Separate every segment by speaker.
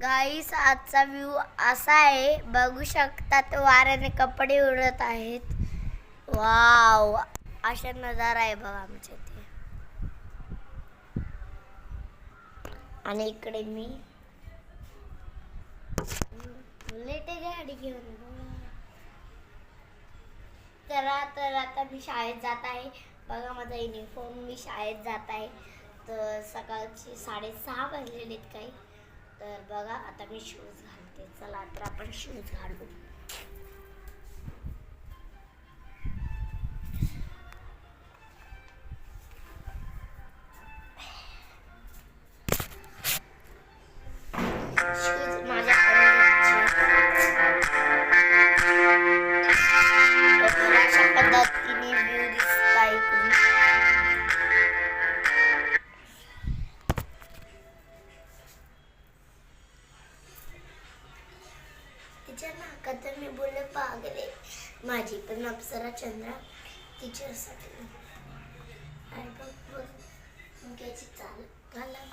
Speaker 1: गाईस आजचा व्ह्यू असा आहे, बघू शकतात वाऱ्याने कपडे उडत आहेत. वाव, अशा नजारा आहे बघा आमच्या इथे. आणि इकडे मी लेटे गाडी घेऊन तर आता मी शाळेत जात आहे. बघा माझा युनिफॉर्म, मी शाळेत जात आहे. तर सकाळची 6:30 वाजलेले आहेत काही. तर बघा आता मी शूज घालते. चला तर आपण शूज घालू. शूज माझ्या अशा पद्धतीने व्ह्यू दिसत आहे. तिच्या नाकात मी बोलले पागले, माझी पण अप्सरा चंद्रा तिच्यासाठी. अरे बघ मुक्याची चाल घाला.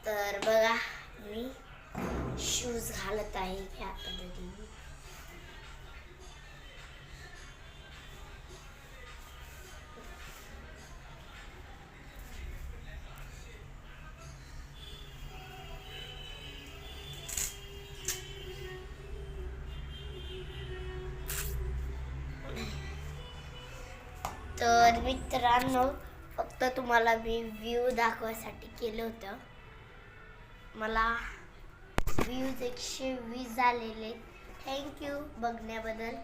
Speaker 1: तर बघा मी शूज घालत आहे ह्या पद्धतीने. तर मित्रांनो, फक्त तुम्हाला मी व्ह्यू दाखवायसाठी केलं होतं. मला व्ह्यूज 120 झालेले. थँक्यू बघण्याबद्दल.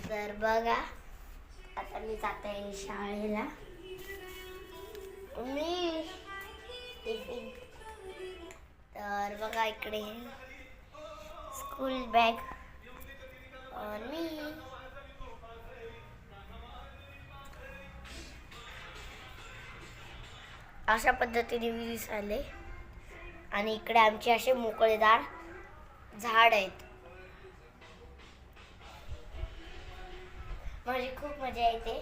Speaker 1: तर बघा आता मी जात आहे शाळेला. मी टिफिन, तर बघा इकडे स्कूल बॅग आणि अशा पद्धतीने व्ह्यूज आले. आणि इकडे आमचे असे मोकळेदार झाड आहेत. माझी खूप मजा येते.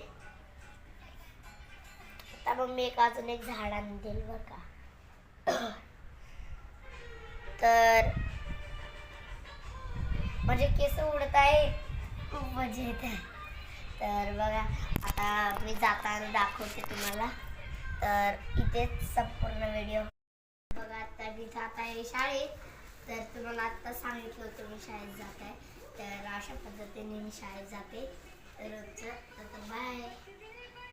Speaker 1: आता मम्मी अजून एक झाड आणेल बरं का. तर माझे केस उडत आहे, खूप मजा येते. तर बघा आता मी जाताना दाखवते तुम्हाला. तर इथेच संपूर्ण व्हिडिओ बघा. आता मी जात आहे शाळेत. तर तुम्हाला आत्ता सांगितलं होतं मी शाळेत जात आहे. तर अशा पद्धतीने मी शाळेत जाते रोजचं. तर बाय.